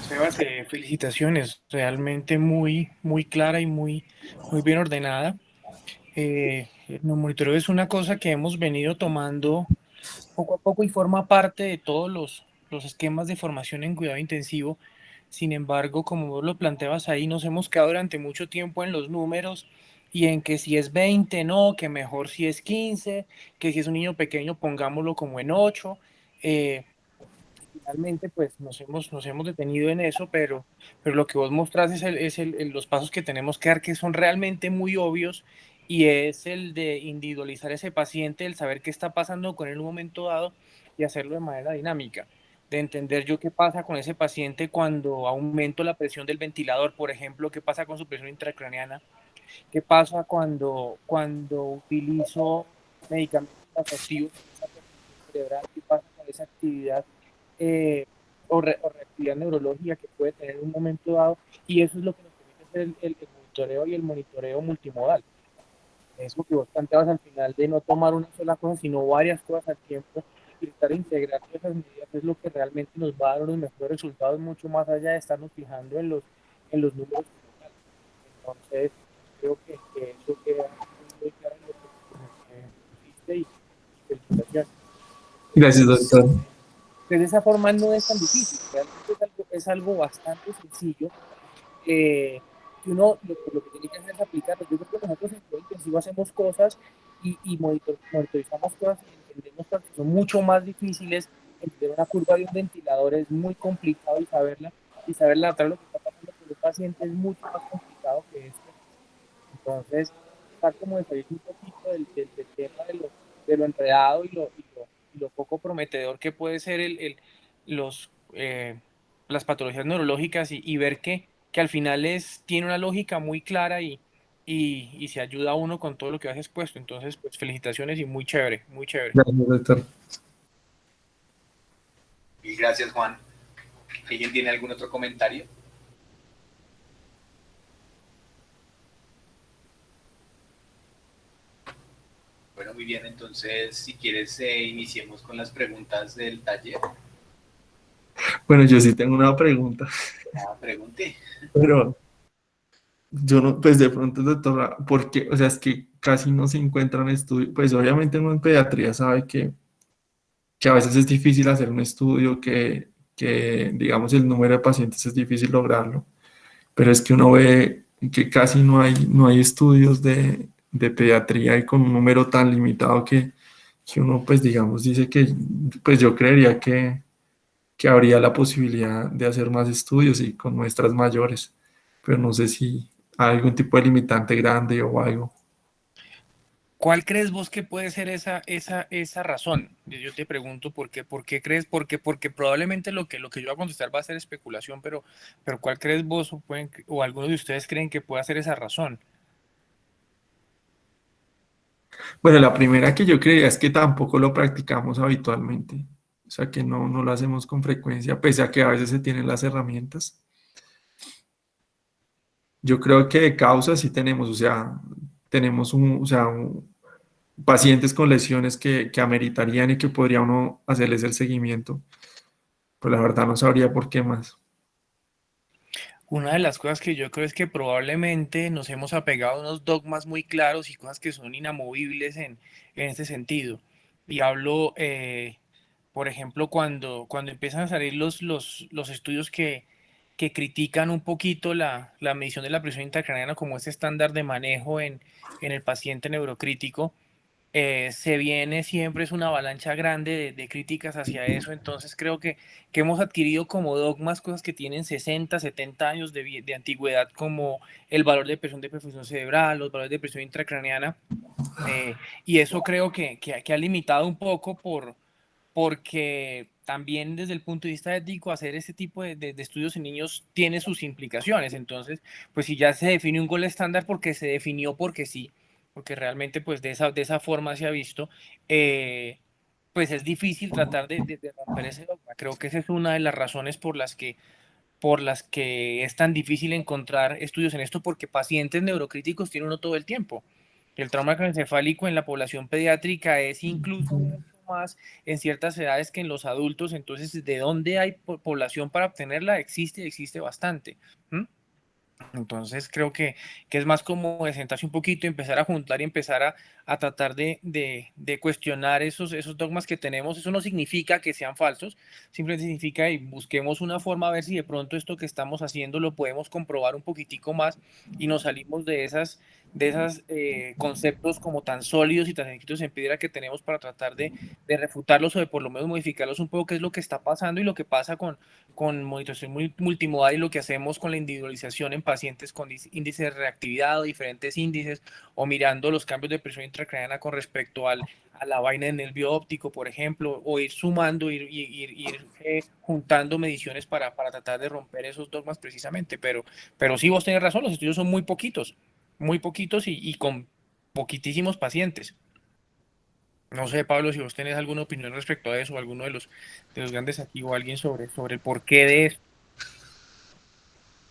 Sebas, felicitaciones, realmente muy clara y muy bien ordenada. El monitoreo es una cosa que hemos venido tomando poco a poco y forma parte de todos los esquemas de formación en cuidado intensivo. Sin embargo, como vos lo planteabas ahí, nos hemos quedado durante mucho tiempo en los números y en que si es 20 no, que mejor si es 15, que si es un niño pequeño, pongámoslo como en 8. Finalmente, pues nos hemos detenido en eso, pero lo que vos mostrás los pasos que tenemos que dar, que son realmente muy obvios, y es el de individualizar ese paciente, el saber qué está pasando con él en un momento dado y hacerlo de manera dinámica, de entender yo qué pasa con ese paciente cuando aumento la presión del ventilador, por ejemplo, qué pasa con su presión intracraneana, qué pasa cuando utilizo medicamentos vasoactivos en esa perfusión cerebral, qué pasa con esa actividad o reactividad neurológica que puede tener en un momento dado, y eso es lo que nos permite hacer el monitoreo y el monitoreo multimodal. Eso que vos planteabas al final de no tomar una sola cosa, sino varias cosas al tiempo y tratar de integrar todas esas medidas es lo que realmente nos va a dar unos mejores resultados, mucho más allá de estarnos fijando en los números como tal. Entonces, creo que eso queda muy claro en lo que pusiste y felicitaciones. Gracias, doctor. De esa forma no es tan difícil, realmente es algo bastante sencillo, que uno lo que tiene que hacer es aplicarlo. Yo creo que nosotros en cuidado intensivo hacemos cosas y monitorizamos cosas y entendemos cosas que son mucho más difíciles. Entender una curva de un ventilador es muy complicado y saber adaptar lo que está pasando con un paciente es mucho más complicado que esto. Entonces, tratar como de salir un poquito del tema de lo enredado y lo poco prometedor que puede ser los, las patologías neurológicas y ver que al final tiene una lógica muy clara y se ayuda a uno con todo lo que has expuesto. Entonces, pues felicitaciones y muy chévere, muy chévere. Gracias, doctor. Y gracias, Juan. ¿Alguien tiene algún otro comentario? Bueno, muy bien, entonces, si quieres, iniciemos con las preguntas del taller. Bueno, yo sí tengo una pregunta, Pregunte. pero yo no, pues de pronto, doctora, ¿por qué? O sea, es que casi no se encuentran estudios, pues obviamente uno en pediatría sabe que a veces es difícil hacer un estudio, que digamos el número de pacientes es difícil lograrlo, pero es que uno ve que casi no hay estudios de pediatría y con un número tan limitado que uno pues digamos dice que pues yo creería que habría la posibilidad de hacer más estudios y con muestras mayores, pero no sé si hay algún tipo de limitante grande o algo. ¿Cuál crees vos que puede ser esa razón? Yo te pregunto por qué crees, porque probablemente lo que yo voy a contestar va a ser especulación, pero ¿cuál crees vos o algunos de ustedes creen que puede ser esa razón? Bueno, la primera que yo creía es que tampoco lo practicamos habitualmente, o sea que no lo hacemos con frecuencia, pese a que a veces se tienen las herramientas. Yo creo que de causa sí tenemos, o sea, tenemos pacientes con lesiones que ameritarían y que podría uno hacerles el seguimiento, pues la verdad no sabría por qué más. Una de las cosas que yo creo es que probablemente nos hemos apegado a unos dogmas muy claros y cosas que son inamovibles en este sentido. Y hablo, por ejemplo, cuando empiezan a salir los estudios que critican un poquito la medición de la presión intracraneana como ese estándar de manejo en el paciente neurocrítico, se viene siempre es una avalancha grande de críticas hacia eso, entonces creo que hemos adquirido como dogmas cosas que tienen 60 70 años de antigüedad, como el valor de presión de perfusión cerebral, los valores de presión intracraneana, y eso creo que ha limitado un poco porque también desde el punto de vista ético hacer ese tipo de estudios en niños tiene sus implicaciones. Entonces, pues si ya se define un gol estándar porque se definió porque sí, porque realmente pues de esa forma se ha visto, eh, pues es difícil tratar de romper ese dogma. Creo que esa es una de las razones por las que es tan difícil encontrar estudios en esto, porque pacientes neurocríticos tiene uno todo el tiempo. El trauma craneoencefálico en la población pediátrica es incluso mucho más en ciertas edades que en los adultos, entonces ¿de dónde hay población para obtenerla? Existe bastante. ¿Mm? Entonces creo que es más como de sentarse un poquito, empezar a juntar y empezar a tratar de cuestionar esos dogmas que tenemos. Eso no significa que sean falsos, simplemente significa y busquemos una forma a ver si de pronto esto que estamos haciendo lo podemos comprobar un poquitico más y nos salimos de esas conceptos como tan sólidos y tan escritos en piedra que tenemos para tratar de refutarlos o de por lo menos modificarlos un poco, qué es lo que está pasando y lo que pasa con monitorización multimodal y lo que hacemos con la individualización en pacientes con índices de reactividad o diferentes índices, o mirando los cambios de presión intracraneana con respecto a la vaina del nervio óptico, por ejemplo, o ir sumando, ir juntando mediciones para tratar de romper esos dogmas precisamente. Pero sí, vos tenés razón, los estudios son muy poquitos y con poquitísimos pacientes. No sé, Pablo, si vos tenés alguna opinión respecto a eso, o alguno de los grandes aquí, o alguien sobre el porqué de eso.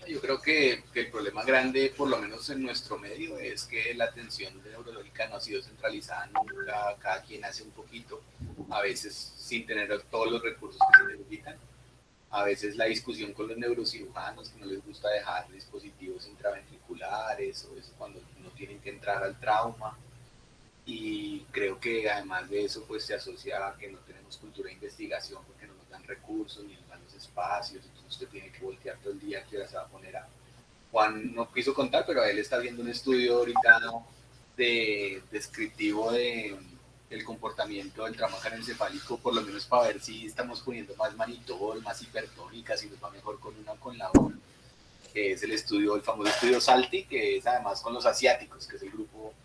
Yo creo que el problema grande, por lo menos en nuestro medio, es que la atención neurológica no ha sido centralizada nunca, cada quien hace un poquito, a veces sin tener todos los recursos que se necesitan. A veces la discusión con los neurocirujanos, que no les gusta dejar dispositivos intraventriculares, o eso cuando no tienen que entrar al trauma. Y creo que además de eso, pues se asocia a que no tenemos cultura de investigación, porque no nos dan recursos ni nos dan los espacios, entonces usted tiene que voltear todo el día que ahora se va a poner a... Juan no quiso contar, pero él está viendo un estudio ahorita, ¿no?, descriptivo del comportamiento del trauma encefálico, por lo menos para ver si estamos poniendo más manitol, más hipertónica, si nos va mejor con una o con la otra, que es el famoso estudio SALTI, que es además con los asiáticos, que es el grupo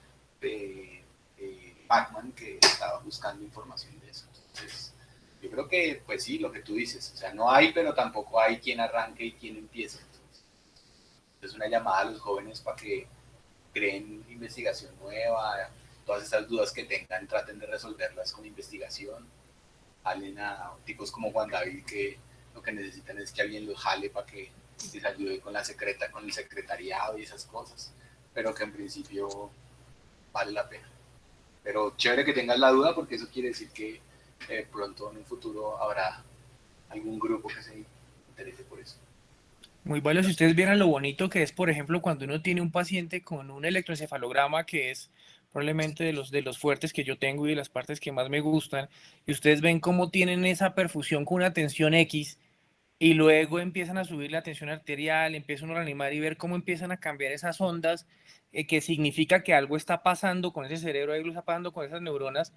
de Bachman, que estaba buscando información de eso. Entonces, yo creo que, pues sí, lo que tú dices, o sea, no hay, pero tampoco hay quien arranque y quien empiece. Entonces, es una llamada a los jóvenes para que creen investigación nueva, todas esas dudas que tengan, traten de resolverlas con investigación. Jalen a tipos como Juan David, que lo que necesitan es que alguien los jale para que les ayude con con el secretariado y esas cosas, pero que en principio vale la pena. Pero chévere que tengas la duda, porque eso quiere decir que pronto en un futuro habrá algún grupo que se interese por eso. Muy bueno, si ustedes vieran lo bonito que es, por ejemplo, cuando uno tiene un paciente con un electroencefalograma, que es probablemente de los fuertes que yo tengo y de las partes que más me gustan, y ustedes ven cómo tienen esa perfusión con una tensión X, y luego empiezan a subir la tensión arterial, empiezan a reanimar y ver cómo empiezan a cambiar esas ondas, que significa que algo está pasando con ese cerebro, algo está pasando con esas neuronas,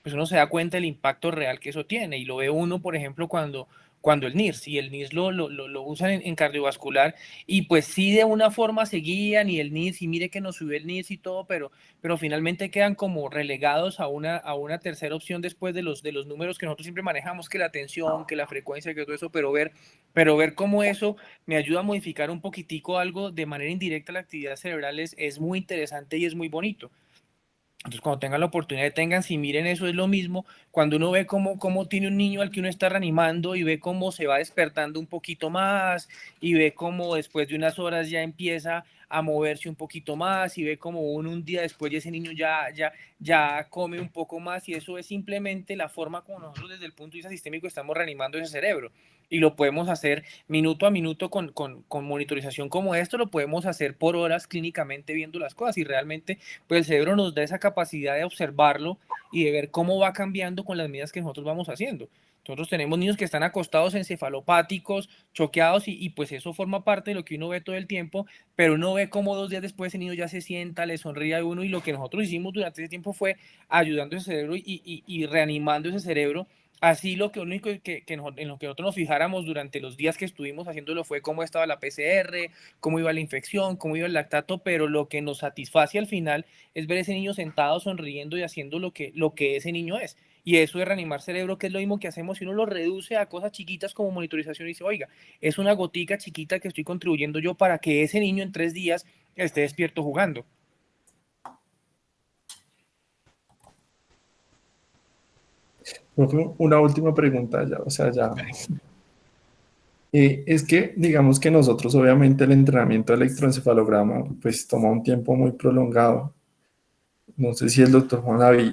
pues uno se da cuenta del impacto real que eso tiene. Y lo ve uno, por ejemplo, cuando el NIRS, y el NIRS lo usan en cardiovascular, y pues sí, de una forma se guían, y el NIRS, y mire que nos subió el NIRS y todo, pero finalmente quedan como relegados a una tercera opción después de los números que nosotros siempre manejamos, que la tensión, que la frecuencia, que todo eso, pero ver cómo eso me ayuda a modificar un poquitico algo de manera indirecta la actividad cerebral es muy interesante y es muy bonito. Entonces, cuando tengan la oportunidad, tengan, si miren eso, es lo mismo. Cuando uno ve cómo tiene un niño al que uno está reanimando y ve cómo se va despertando un poquito más, y ve cómo después de unas horas ya empieza a moverse un poquito más, y ve cómo un día después ya ese niño ya come un poco más, y eso es simplemente la forma como nosotros desde el punto de vista sistémico estamos reanimando ese cerebro. Y lo podemos hacer minuto a minuto con monitorización como esto, lo podemos hacer por horas clínicamente viendo las cosas, y realmente pues el cerebro nos da esa capacidad de observarlo y de ver cómo va cambiando con las medidas que nosotros vamos haciendo. Nosotros tenemos niños que están acostados encefalopáticos, choqueados, y pues eso forma parte de lo que uno ve todo el tiempo, pero uno ve cómo 2 días después ese niño ya se sienta, le sonríe a uno, y lo que nosotros hicimos durante ese tiempo fue ayudando a ese cerebro y reanimando ese cerebro. Así lo que único en lo que nosotros nos fijáramos durante los días que estuvimos haciéndolo fue cómo estaba la PCR, cómo iba la infección, cómo iba el lactato, pero lo que nos satisface al final es ver ese niño sentado, sonriendo y haciendo lo que ese niño es. Y eso de reanimar cerebro, que es lo mismo que hacemos si uno lo reduce a cosas chiquitas como monitorización, y dice, oiga, es una gotica chiquita que estoy contribuyendo yo para que ese niño en 3 días esté despierto jugando. Una última pregunta ya, o sea, ya. Es que, digamos que nosotros, obviamente, el entrenamiento de electroencefalograma, pues toma un tiempo muy prolongado. No sé si el doctor Juan David,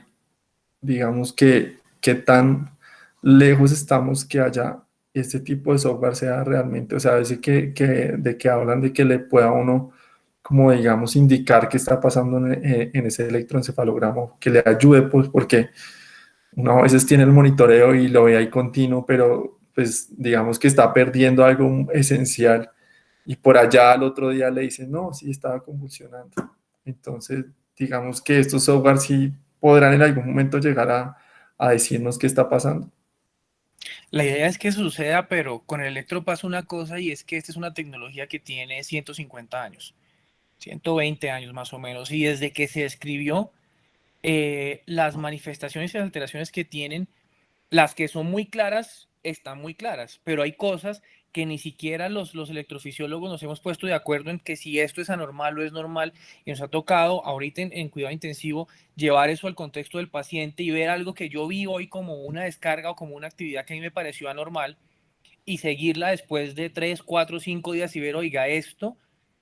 digamos que qué tan lejos estamos que haya este tipo de software sea realmente, o sea, a veces de que hablan de que le pueda uno, como digamos, indicar qué está pasando en ese electroencefalograma, que le ayude, pues, porque uno a veces tiene el monitoreo y lo ve ahí continuo, pero pues digamos que está perdiendo algo esencial y por allá al otro día le dicen, no, sí estaba convulsionando. Entonces, digamos que estos software sí podrán en algún momento llegar a decirnos qué está pasando. La idea es que eso suceda, pero con el electro pasa una cosa y es que esta es una tecnología que tiene 150 años, 120 años más o menos, y desde que se describió, las manifestaciones y las alteraciones que tienen, las que son muy claras, están muy claras, pero hay cosas que ni siquiera los electrofisiólogos nos hemos puesto de acuerdo en que si esto es anormal o es normal, y nos ha tocado ahorita en cuidado intensivo llevar eso al contexto del paciente y ver algo que yo vi hoy como una descarga o como una actividad que a mí me pareció anormal y seguirla después de 3, 4, 5 días y ver, oiga, esto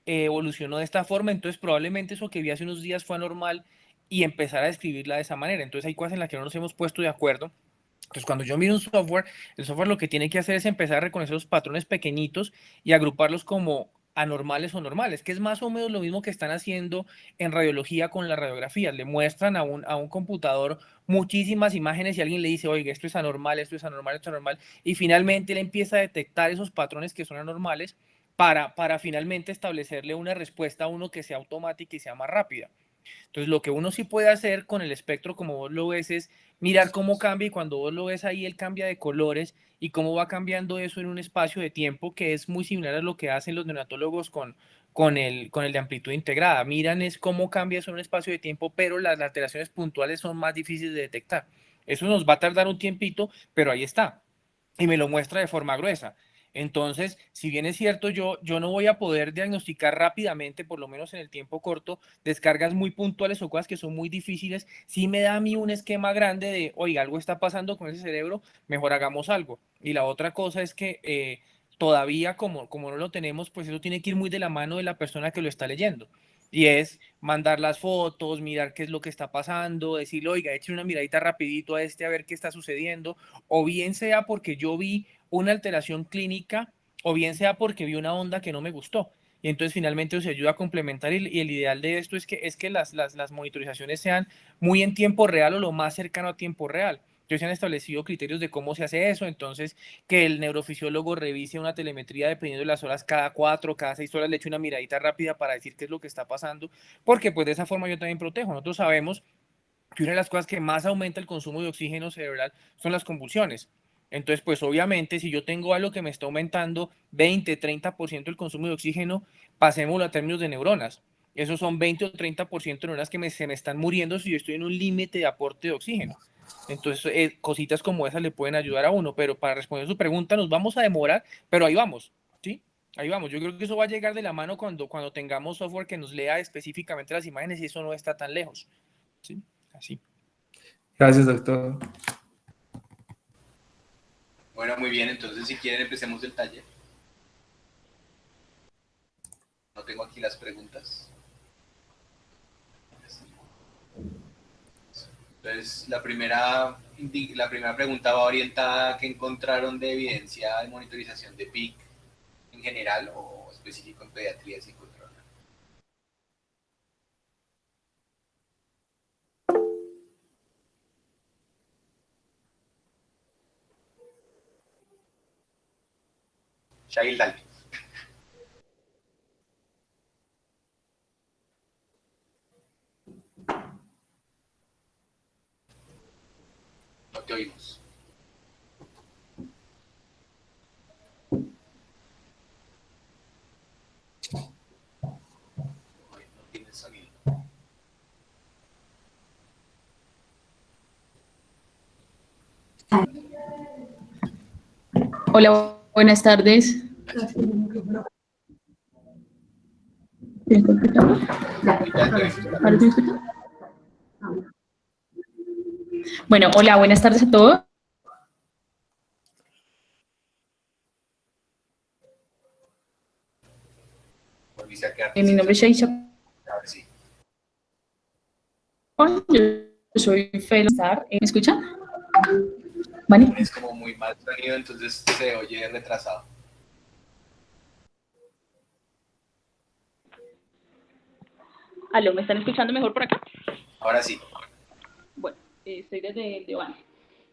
evolucionó de esta forma, entonces probablemente eso que vi hace unos días fue anormal y empezar a describirla de esa manera. Entonces hay cosas en las que no nos hemos puesto de acuerdo. Entonces, cuando yo miro un software, el software lo que tiene que hacer es empezar a reconocer los patrones pequeñitos y agruparlos como anormales o normales, que es más o menos lo mismo que están haciendo en radiología con las radiografías. Le muestran a un computador muchísimas imágenes y alguien le dice, oiga, esto es anormal, esto es anormal, esto es anormal, y finalmente él empieza a detectar esos patrones que son anormales para finalmente establecerle una respuesta a uno que sea automática y sea más rápida. Entonces, lo que uno sí puede hacer con el espectro, como vos lo ves, es mirar cómo cambia y cuando vos lo ves ahí, él cambia de colores y cómo va cambiando eso en un espacio de tiempo que es muy similar a lo que hacen los neonatólogos con el de amplitud integrada. Miran es cómo cambia eso en un espacio de tiempo, pero las alteraciones puntuales son más difíciles de detectar. Eso nos va a tardar un tiempito, pero ahí está. Y me lo muestra de forma gruesa. Entonces, si bien es cierto, yo no voy a poder diagnosticar rápidamente, por lo menos en el tiempo corto, descargas muy puntuales o cosas que son muy difíciles, sí me da a mí un esquema grande de, oiga, algo está pasando con ese cerebro, mejor hagamos algo. Y la otra cosa es que todavía como no lo tenemos, pues eso tiene que ir muy de la mano de la persona que lo está leyendo. Y es mandar las fotos, mirar qué es lo que está pasando, decirle, oiga, eche una miradita rapidito a este a ver qué está sucediendo, o bien sea porque yo vi una alteración clínica, o bien sea porque vi una onda que no me gustó. Y entonces finalmente se ayuda a complementar y el ideal de esto es que las monitorizaciones sean muy en tiempo real o lo más cercano a tiempo real. Entonces se han establecido criterios de cómo se hace eso, entonces que el neurofisiólogo revise una telemetría dependiendo de las horas, cada 4, cada 6 horas le eche una miradita rápida para decir qué es lo que está pasando, porque pues de esa forma yo también protejo. Nosotros sabemos que una de las cosas que más aumenta el consumo de oxígeno cerebral son las convulsiones. Entonces, pues obviamente, si yo tengo algo que me está aumentando 20-30% el consumo de oxígeno, pasémoslo a términos de neuronas. Esos son 20 o 30% de neuronas que se me están muriendo si yo estoy en un límite de aporte de oxígeno. Entonces, cositas como esas le pueden ayudar a uno, pero para responder su pregunta nos vamos a demorar, pero ahí vamos, ¿sí? Ahí vamos. Yo creo que eso va a llegar de la mano cuando tengamos software que nos lea específicamente las imágenes y eso no está tan lejos, ¿sí? Así. Gracias, doctor. Bueno, muy bien, entonces si quieren empecemos el taller. No tengo aquí las preguntas. Entonces, la primera pregunta va orientada a qué encontraron de evidencia de monitorización de PIC en general o específico en pediatría si encontraron. Shail, dale. No te oímos. No tienes sonido. Hola, buenas tardes. ¿Me escuchan? ¿Ahora me escuchan? Bueno, hola, buenas tardes a todos. Volviste a quedar Mi nombre es Shaisha. Ahora sí. Yo soy fellow. ¿Me escuchan? ¿Vale? Es como muy mal sonido, entonces se oye retrasado. Aló, ¿me están escuchando mejor por acá? Ahora sí. Bueno, estoy desde Bani.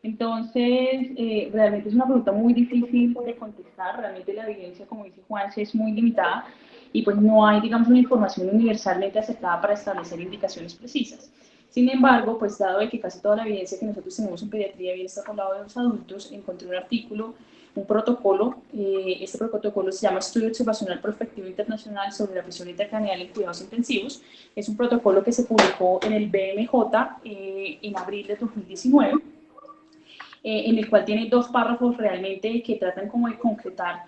Entonces, realmente es una pregunta muy difícil de contestar. Realmente la evidencia, como dice Juanse, es muy limitada y pues no hay, digamos, una información universalmente aceptada para establecer indicaciones precisas. Sin embargo, pues dado de que casi toda la evidencia que nosotros tenemos en pediatría viene está por lado de los adultos, encontré un artículo, un protocolo, este protocolo se llama Estudio Observacional Prospectivo Internacional sobre la presión intracraneal en cuidados intensivos. Es un protocolo que se publicó en el BMJ en abril de 2019, en el cual tiene dos párrafos realmente que tratan como de concretar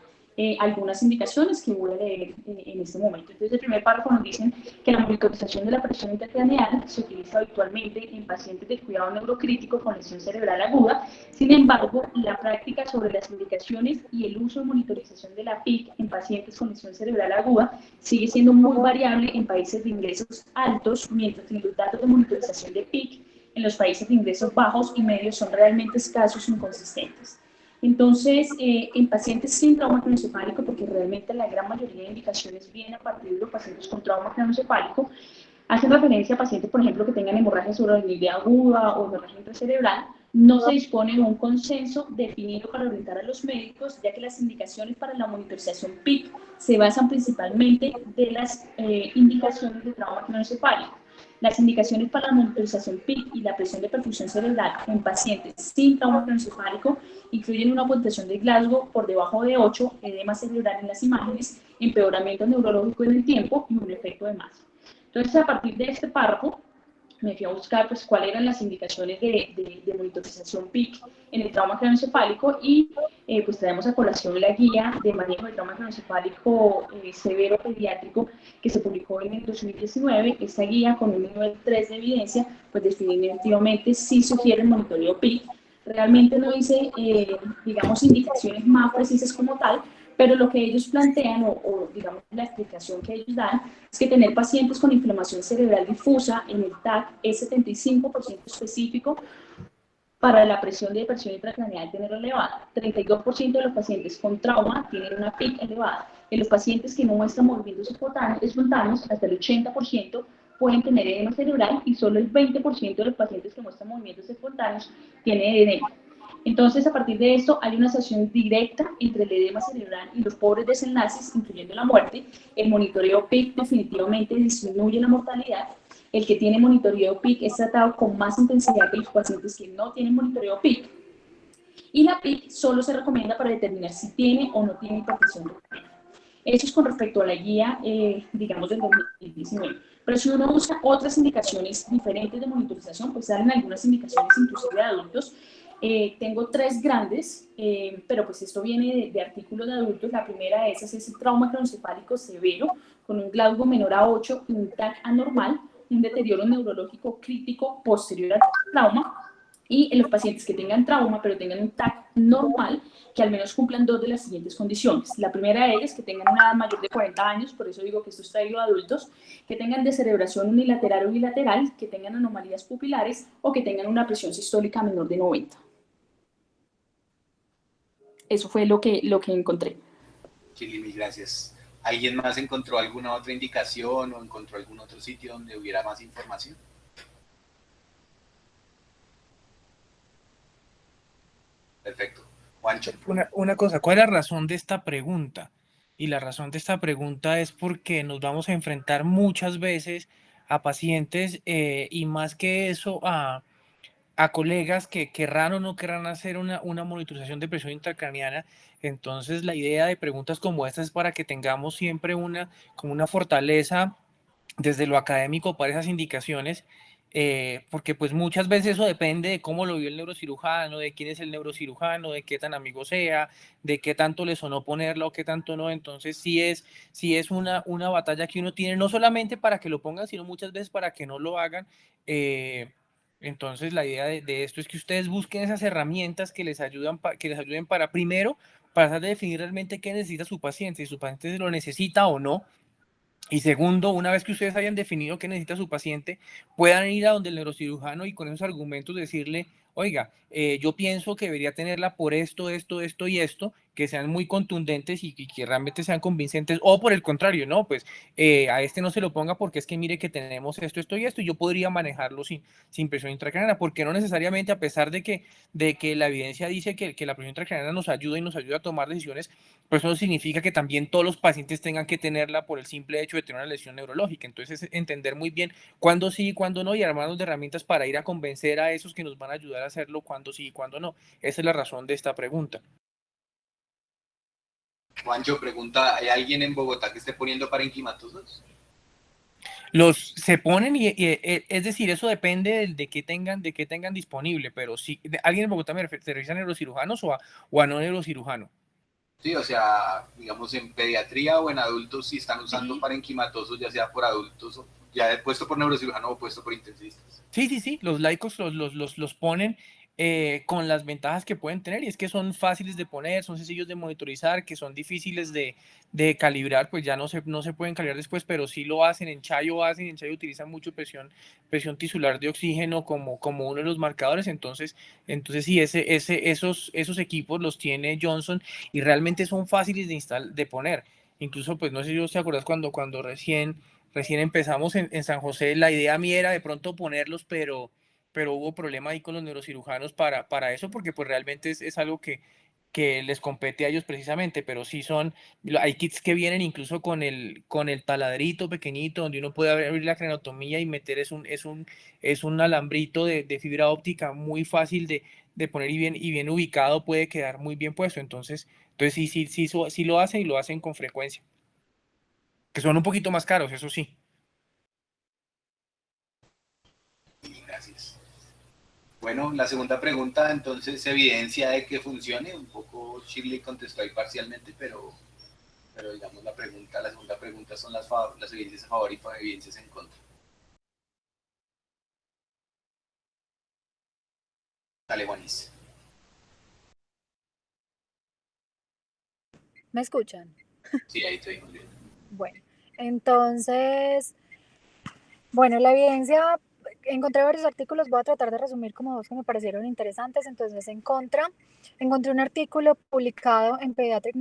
algunas indicaciones que voy a leer en este momento. Entonces, el primer párrafo nos dicen que la monitorización de la presión intracraneal se utiliza habitualmente en pacientes de cuidado neurocrítico con lesión cerebral aguda. Sin embargo, la práctica sobre las indicaciones y el uso de monitorización de la PIC en pacientes con lesión cerebral aguda sigue siendo muy variable en países de ingresos altos, mientras que los datos de monitorización de PIC en los países de ingresos bajos y medios son realmente escasos e inconsistentes. Entonces, en pacientes sin trauma craneoencefálico, porque realmente la gran mayoría de indicaciones vienen a partir de los pacientes con trauma craneoencefálico, hacen referencia a pacientes, por ejemplo, que tengan hemorragia subaracnoidea aguda o hemorragia intracerebral, no se dispone de un consenso definido para orientar a los médicos, ya que las indicaciones para la monitorización PIC se basan principalmente de las indicaciones de trauma craneoencefálico. Las indicaciones para la monitorización PIC y la presión de perfusión cerebral en pacientes sin trauma craneoencefálico incluyen una puntuación de Glasgow por debajo de 8, edema cerebral en las imágenes, empeoramiento neurológico en el tiempo y un efecto de masa. Entonces, a partir de este párrafo, me fui a buscar pues, cuáles eran las indicaciones de monitorización PIC en el trauma craneoencefálico y pues traemos a colación la guía de manejo de trauma craneoencefálico severo pediátrico que se publicó en el 2019. Esta guía con un nivel 3 de evidencia pues definitivamente sí sugiere el monitoreo PIC. Realmente no dice, digamos, indicaciones más precisas como tal, pero lo que ellos plantean, o digamos la explicación que ellos dan, es que tener pacientes con inflamación cerebral difusa en el TAC es 75% específico para la presión intracraneal tener elevada. 32% de los pacientes con trauma tienen una PIC elevada. En los pacientes que no muestran movimientos espontáneos, hasta el 80% pueden tener edema cerebral y solo el 20% de los pacientes que muestran movimientos espontáneos tienen edema. Entonces, a partir de esto, hay una asociación directa entre el edema cerebral y los pobres desenlaces, incluyendo la muerte. El monitoreo PIC definitivamente disminuye la mortalidad. El que tiene monitoreo PIC es tratado con más intensidad que los pacientes que no tienen monitoreo PIC. Y la PIC solo se recomienda para determinar si tiene o no tiene hipertensión arterial. Eso es con respecto a la guía, digamos, del 2019. Pero si uno usa otras indicaciones diferentes de monitorización, pues salen algunas indicaciones inclusive de adultos. Tengo tres grandes, pero pues esto viene de artículos de adultos. La primera es el trauma craneoencefálico severo, con un Glasgow menor a 8 y un TAC anormal, un deterioro neurológico crítico posterior al trauma, y en los pacientes que tengan trauma, pero tengan un TAC normal, que al menos cumplan dos de las siguientes condiciones. La primera de ellas, que tengan una edad mayor de 40 años, por eso digo que esto está traído a adultos, que tengan descerebración unilateral o bilateral, que tengan anomalías pupilares o que tengan una presión sistólica menor de 90. Eso fue lo que encontré. Chili, mil gracias. ¿Alguien más encontró alguna otra indicación o encontró algún otro sitio donde hubiera más información? Perfecto. Juancho. Una cosa, ¿cuál es la razón de esta pregunta? Y la razón de esta pregunta es porque nos vamos a enfrentar muchas veces a pacientes y más que eso a colegas que querrán o no querrán hacer una monitorización de presión intracraneana. Entonces la idea de preguntas como esta es para que tengamos siempre como una fortaleza desde lo académico para esas indicaciones, porque pues muchas veces eso depende de cómo lo vio el neurocirujano, de quién es el neurocirujano, de qué tan amigo sea, de qué tanto le sonó ponerla o qué tanto no. Entonces sí es una batalla que uno tiene, no solamente para que lo pongan, sino muchas veces para que no lo hagan. Entonces la idea de esto es que ustedes busquen esas herramientas que les ayuden para primero, para definir realmente qué necesita su paciente, si su paciente se lo necesita o no. Y segundo, una vez que ustedes hayan definido qué necesita su paciente, puedan ir a donde el neurocirujano y con esos argumentos decirle, oiga, yo pienso que debería tenerla por esto, esto y esto, que sean muy contundentes y que realmente sean convincentes, o por el contrario, no, pues a este no se lo ponga porque es que mire que tenemos esto y esto, y yo podría manejarlo sin presión intracraniana, porque no necesariamente, a pesar de que la evidencia dice que la presión intracraniana nos ayuda y nos ayuda a tomar decisiones, pues eso no significa que también todos los pacientes tengan que tenerla por el simple hecho de tener una lesión neurológica. Entonces es entender muy bien cuándo sí y cuándo no, y armarnos de herramientas para ir a convencer a esos que nos van a ayudar a hacerlo cuándo sí y cuándo no. Esa es la razón de esta pregunta. Juancho pregunta, ¿hay alguien en Bogotá que esté poniendo parenquimatosos? Los se ponen es decir, eso depende de qué tengan disponible, pero si alguien en Bogotá se refiere a neurocirujanos o a no neurocirujano. Sí, o sea, digamos en pediatría o en adultos si están usando Sí. parenquimatosos, ya sea por adultos, ya puesto por neurocirujano o puesto por intensistas. Sí, los laicos los ponen con las ventajas que pueden tener, y es que son fáciles de poner, son sencillos de monitorizar, que son difíciles de calibrar, pues ya no se pueden calibrar después, pero sí lo hacen. En Chayo utilizan mucho presión tisular de oxígeno como uno de los marcadores. Entonces sí, esos equipos los tiene Johnson y realmente son fáciles de poner. Incluso, pues no sé si os te acuerdas cuando recién empezamos en San José, la idea mía era de pronto ponerlos, pero hubo problema ahí con los neurocirujanos para eso, porque pues realmente es algo que les compete a ellos precisamente, pero sí hay kits que vienen incluso con el taladrito pequeñito, donde uno puede abrir la craneotomía y meter, es un alambrito de fibra óptica muy fácil de poner, y bien ubicado, puede quedar muy bien puesto. Entonces sí lo hacen, y lo hacen con frecuencia, que son un poquito más caros, eso sí. Y gracias. Bueno, la segunda pregunta, entonces, evidencia de que funcione. Un poco Shirley contestó ahí parcialmente, pero digamos la segunda pregunta son las evidencias a favor y evidencias en contra. Dale, Juanis. ¿Me escuchan? Sí, ahí estoy muy bien. Bueno, entonces, bueno, la evidencia, encontré varios artículos, voy a tratar de resumir como dos que me parecieron interesantes. Entonces, encontré un artículo publicado en Pediatric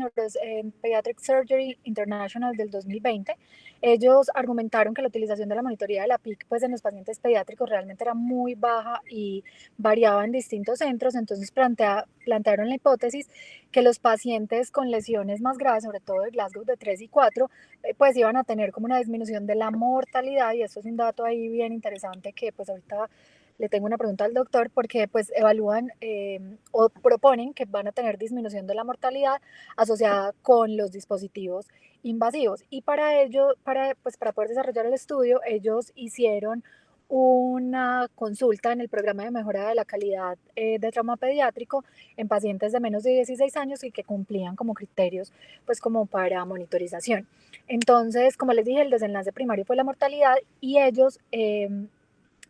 Surgery International del 2020. Ellos argumentaron que la utilización de la monitoría de la PIC pues, en los pacientes pediátricos realmente era muy baja y variaba en distintos centros. Entonces, plantearon la hipótesis que los pacientes con lesiones más graves, sobre todo de Glasgow de 3 y 4, pues iban a tener como una disminución de la mortalidad. Y esto es un dato ahí bien interesante que pues ahorita le tengo una pregunta al doctor, porque pues evalúan o proponen que van a tener disminución de la mortalidad asociada con los dispositivos invasivos. Y para ello, para poder desarrollar el estudio, ellos hicieron una consulta en el programa de mejora de la calidad de trauma pediátrico en pacientes de menos de 16 años y que cumplían como criterios pues como para monitorización. Entonces, como les dije, el desenlace primario fue la mortalidad, y ellos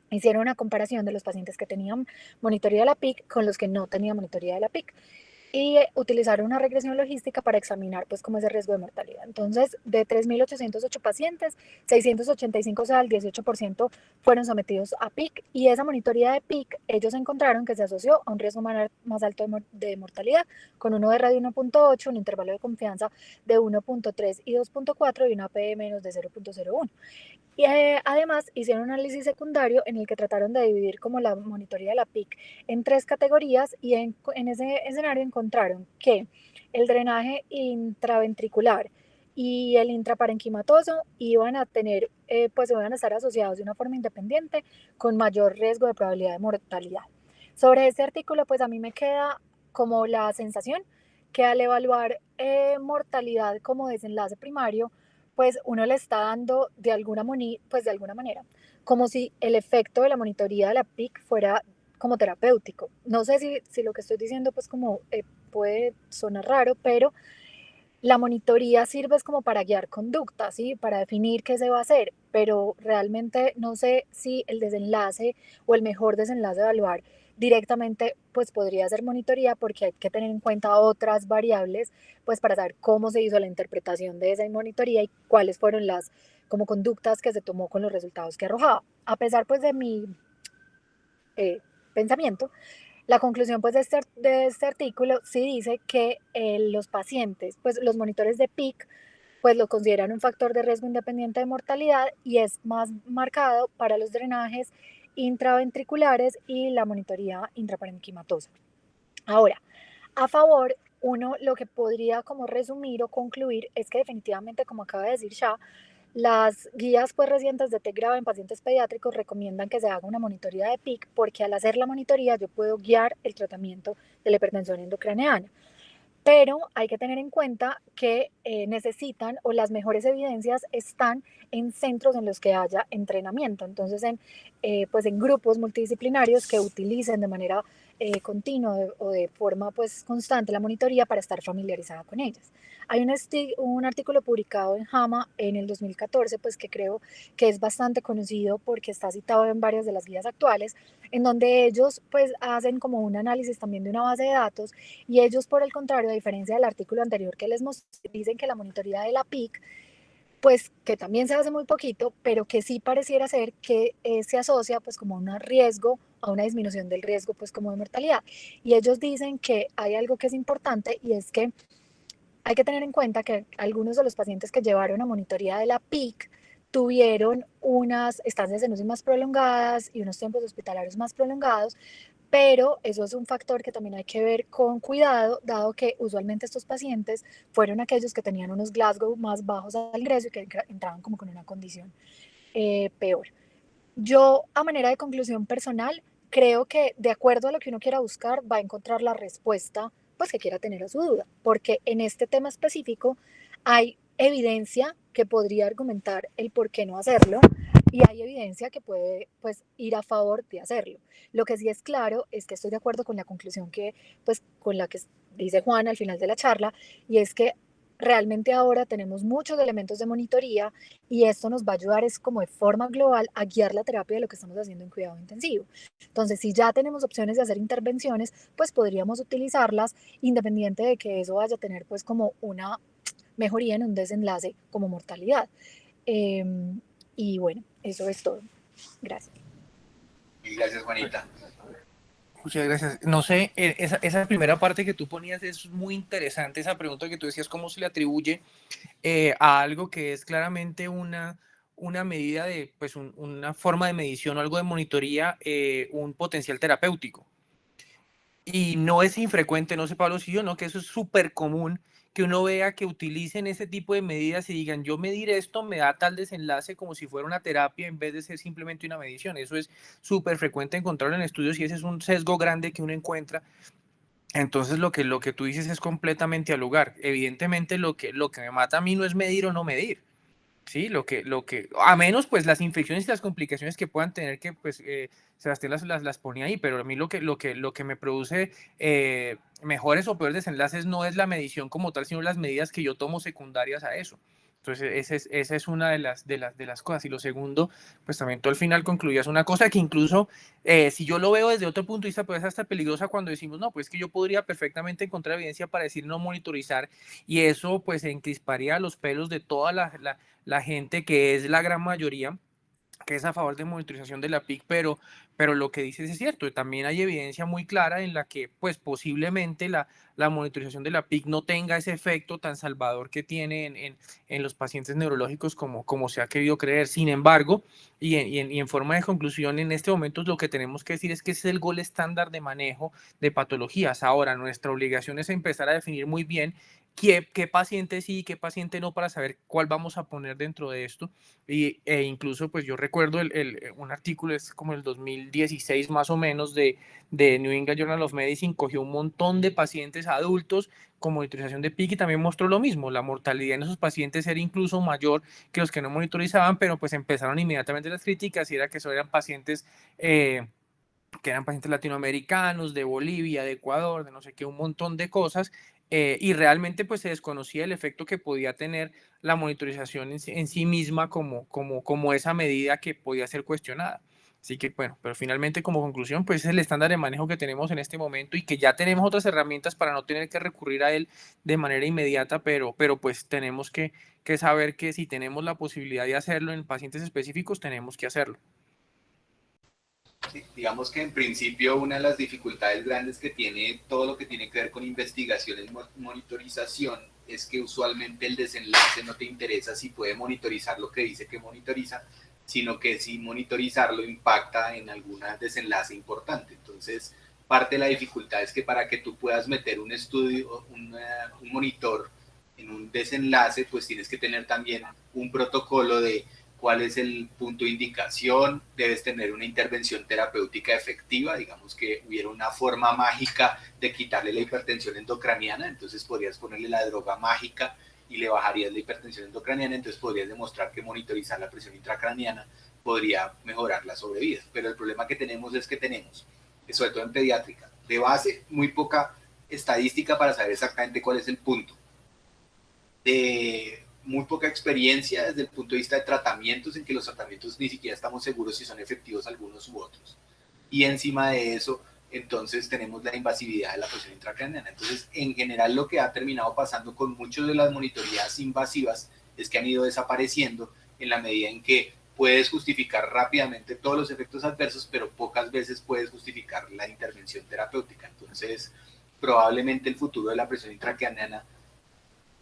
hicieron una comparación de los pacientes que tenían monitoría de la PIC con los que no tenían monitoría de la PIC, y utilizaron una regresión logística para examinar pues cómo es el riesgo de mortalidad. Entonces, de 3.808 pacientes, 685, o sea, el 18%, fueron sometidos a PIC, y esa monitoría de PIC ellos encontraron que se asoció a un riesgo más alto de mortalidad, con un OR de 1.8, un intervalo de confianza de 1.3 y 2.4 y una P menos de 0.01. Y además hicieron un análisis secundario en el que trataron de dividir como la monitoría de la PIC en tres categorías, y en ese escenario encontraron que el drenaje intraventricular y el intraparenquimatoso iban a tener, pues iban a estar asociados de una forma independiente con mayor riesgo de probabilidad de mortalidad. Sobre este artículo, pues a mí me queda como la sensación que al evaluar mortalidad como desenlace primario, pues uno le está dando pues de alguna manera, como si el efecto de la monitoría de la PIC fuera como terapéutico. No sé si lo que estoy diciendo pues como puede sonar raro, pero la monitoría sirve es como para guiar conductas, ¿sí? Para definir qué se va a hacer, pero realmente no sé si el desenlace o el mejor desenlace de evaluar directamente pues podría ser monitoría, porque hay que tener en cuenta otras variables pues para saber cómo se hizo la interpretación de esa monitoría y cuáles fueron las como conductas que se tomó con los resultados que arrojaba. A pesar pues de mi pensamiento, La conclusión pues de este artículo sí dice que los pacientes, pues los monitores de PIC, pues lo consideran un factor de riesgo independiente de mortalidad y es más marcado para los drenajes intraventriculares y la monitoría intraparenquimatosa. Ahora, a favor, uno lo que podría como resumir o concluir es que definitivamente, como acaba de decir Shah, las guías pues recientes de TEC grave en pacientes pediátricos recomiendan que se haga una monitoría de PIC porque al hacer la monitoría yo puedo guiar el tratamiento de la hipertensión endocraneana. Pero hay que tener en cuenta que necesitan o las mejores evidencias están en centros en los que haya entrenamiento, entonces pues en grupos multidisciplinarios que utilicen de manera continua o de forma pues constante la monitoría para estar familiarizada con ellas. Hay un artículo publicado en JAMA en el 2014, pues que creo que es bastante conocido porque está citado en varias de las guías actuales, en donde ellos pues hacen como un análisis también de una base de datos y ellos, por el contrario, a diferencia del artículo anterior que les mostré, dicen que la monitoría de la PIC, pues que también se hace muy poquito, pero que sí pareciera ser que se asocia pues como a un riesgo, a una disminución del riesgo pues como de mortalidad. Y ellos dicen que hay algo que es importante y es que hay que tener en cuenta que algunos de los pacientes que llevaron a monitoría de la PIC tuvieron unas estancias en UCI más prolongadas y unos tiempos hospitalarios más prolongados, pero eso es un factor que también hay que ver con cuidado, dado que usualmente estos pacientes fueron aquellos que tenían unos Glasgow más bajos al ingreso y que entraban como con una condición peor. Yo, a manera de conclusión personal, creo que de acuerdo a lo que uno quiera buscar, va a encontrar la respuesta pues que quiera tener a su duda, porque en este tema específico hay evidencia que podría argumentar el por qué no hacerlo y hay evidencia que puede pues ir a favor de hacerlo. Lo que sí es claro es que estoy de acuerdo con la conclusión que pues con la que dice Juan al final de la charla y es que realmente ahora tenemos muchos elementos de monitoría y esto nos va a ayudar es como de forma global a guiar la terapia de lo que estamos haciendo en cuidado intensivo. Entonces, si ya tenemos opciones de hacer intervenciones, pues podríamos utilizarlas independiente de que eso vaya a tener pues como una mejoría en un desenlace como mortalidad. Eh, y bueno, eso es todo. Gracias. Y gracias, Juanita. Muchas gracias. No sé, esa primera parte que tú ponías es muy interesante, esa pregunta que tú decías, cómo se le atribuye a algo que es claramente una medida de, pues una forma de medición o algo de monitoría, un potencial terapéutico. Y no es infrecuente, no sé Pablo si yo, ¿no? Que eso es súper común, que uno vea que utilicen ese tipo de medidas y digan, yo medir esto me da tal desenlace como si fuera una terapia en vez de ser simplemente una medición. Eso es súper frecuente encontrarlo en estudios y ese es un sesgo grande que uno encuentra. Entonces lo que tú dices es completamente al lugar. Evidentemente lo que me mata a mí no es medir o no medir. Sí, a menos pues las infecciones y las complicaciones que puedan tener que pues Sebastián las ponía ahí, pero a mí lo que me produce mejores o peores desenlaces no es la medición como tal, sino las medidas que yo tomo secundarias a eso. Entonces esa es una de las cosas. Y lo segundo, pues también tú al final concluías una cosa que incluso si yo lo veo desde otro punto de vista, pues es hasta peligrosa cuando decimos, no, pues que yo podría perfectamente encontrar evidencia para decir no monitorizar y eso pues encrisparía los pelos de toda la gente que es la gran mayoría que es a favor de monitorización de la PIC, pero lo que dices es cierto, también hay evidencia muy clara en la que pues posiblemente la monitorización de la PIC no tenga ese efecto tan salvador que tiene en los pacientes neurológicos como se ha querido creer. Sin embargo, y en forma de conclusión, en este momento lo que tenemos que decir es que ese es el gol estándar de manejo de patologías. Ahora, nuestra obligación es empezar a definir muy bien qué paciente sí y qué paciente no para saber cuál vamos a poner dentro de esto. Incluso pues yo recuerdo un artículo, es como el 2016 más o menos, de New England Journal of Medicine, cogió un montón de pacientes adultos con monitorización de PIC y también mostró lo mismo, la mortalidad en esos pacientes era incluso mayor que los que no monitorizaban, pero pues empezaron inmediatamente las críticas y era que eso eran pacientes que eran pacientes latinoamericanos, de Bolivia, de Ecuador, de no sé qué, un montón de cosas, y realmente pues se desconocía el efecto que podía tener la monitorización en sí misma como esa medida que podía ser cuestionada. Así que bueno, pero finalmente como conclusión, pues es el estándar de manejo que tenemos en este momento y que ya tenemos otras herramientas para no tener que recurrir a él de manera inmediata, pero pues tenemos que saber que si tenemos la posibilidad de hacerlo en pacientes específicos, tenemos que hacerlo. Sí, digamos que en principio una de las dificultades grandes que tiene todo lo que tiene que ver con investigación y monitorización es que usualmente el desenlace no te interesa si puede monitorizar lo que dice que monitoriza, sino que si monitorizarlo impacta en algún desenlace importante. Entonces, parte de la dificultad es que para que tú puedas meter un estudio, un monitor en un desenlace, pues tienes que tener también un protocolo de cuál es el punto de indicación, debes tener una intervención terapéutica efectiva, digamos que hubiera una forma mágica de quitarle la hipertensión endocraniana, entonces podrías ponerle la droga mágica y le bajarías la hipertensión endocraniana, entonces podrías demostrar que monitorizar la presión intracraniana podría mejorar la sobrevida. Pero el problema que tenemos es que tenemos, sobre todo en pediátrica, de base muy poca estadística para saber exactamente cuál es el punto. De muy poca experiencia desde el punto de vista de tratamientos, en que los tratamientos ni siquiera estamos seguros si son efectivos algunos u otros. Y encima de eso, entonces tenemos la invasividad de la presión intracraniana. Entonces, en general, lo que ha terminado pasando con muchas de las monitorías invasivas es que han ido desapareciendo en la medida en que puedes justificar rápidamente todos los efectos adversos, pero pocas veces puedes justificar la intervención terapéutica. Entonces, probablemente el futuro de la presión intracraniana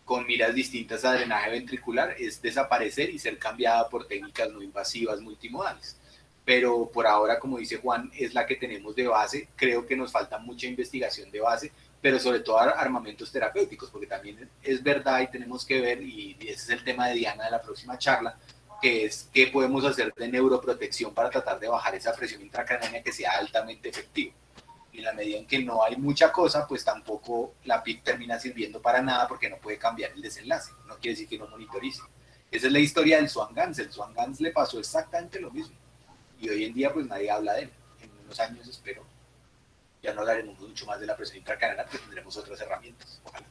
con miras distintas a drenaje ventricular es desaparecer y ser cambiada por técnicas no invasivas multimodales. Pero por ahora, como dice Juan, es la que tenemos de base. Creo que nos falta mucha investigación de base, pero sobre todo armamentos terapéuticos, porque también es verdad y tenemos que ver, y ese es el tema de Diana de la próxima charla, que es qué podemos hacer de neuroprotección para tratar de bajar esa presión intracraniana que sea altamente efectiva. Y en la medida en que no hay mucha cosa, pues tampoco la PIC termina sirviendo para nada porque no puede cambiar el desenlace. No quiere decir que no monitorice. Esa es la historia del Swan-Ganz. El Swan-Ganz le pasó exactamente lo mismo. Y hoy en día pues nadie habla de él. En unos años espero ya no hablaremos mucho más de la presión intracraniana, porque tendremos otras herramientas. Ojalá.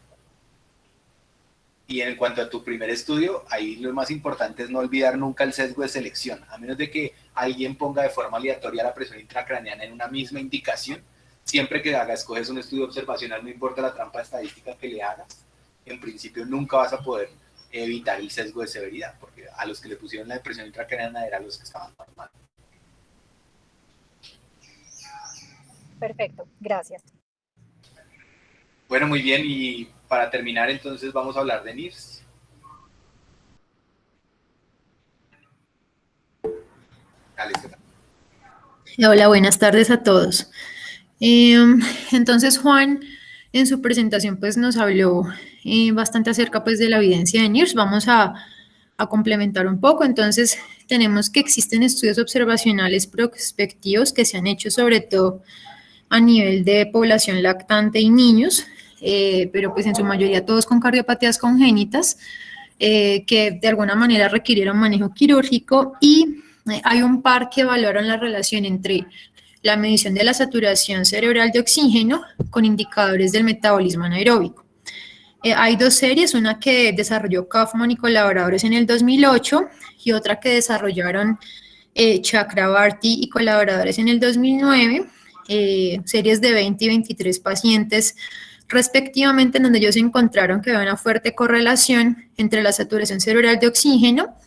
Y en cuanto a tu primer estudio, ahí lo más importante es no olvidar nunca el sesgo de selección. A menos de que alguien ponga de forma aleatoria la presión intracraniana en una misma indicación, siempre que escoges un estudio observacional, no importa la trampa estadística que le hagas, en principio nunca vas a poder evitar el sesgo de severidad, porque a los que le pusieron la presión intracraniana eran los que estaban mal. Perfecto, gracias. Bueno, muy bien, y para terminar entonces vamos a hablar de NIRS. Hola, buenas tardes a todos. Entonces, Juan, en su presentación, pues nos habló bastante acerca pues de la evidencia de NIRS. Vamos a complementar un poco. Entonces, tenemos que existen estudios observacionales prospectivos que se han hecho sobre todo a nivel de población lactante y niños, pero pues en su mayoría todos con cardiopatías congénitas, que de alguna manera requirieron manejo quirúrgico, y hay un par que evaluaron la relación entre la medición de la saturación cerebral de oxígeno con indicadores del metabolismo anaeróbico. Hay dos series, una que desarrolló Kaufman y colaboradores en el 2008 y otra que desarrollaron Chakrabarty y colaboradores en el 2009, series de 20 y 23 pacientes respectivamente, en donde ellos encontraron que había una fuerte correlación entre la saturación cerebral de oxígeno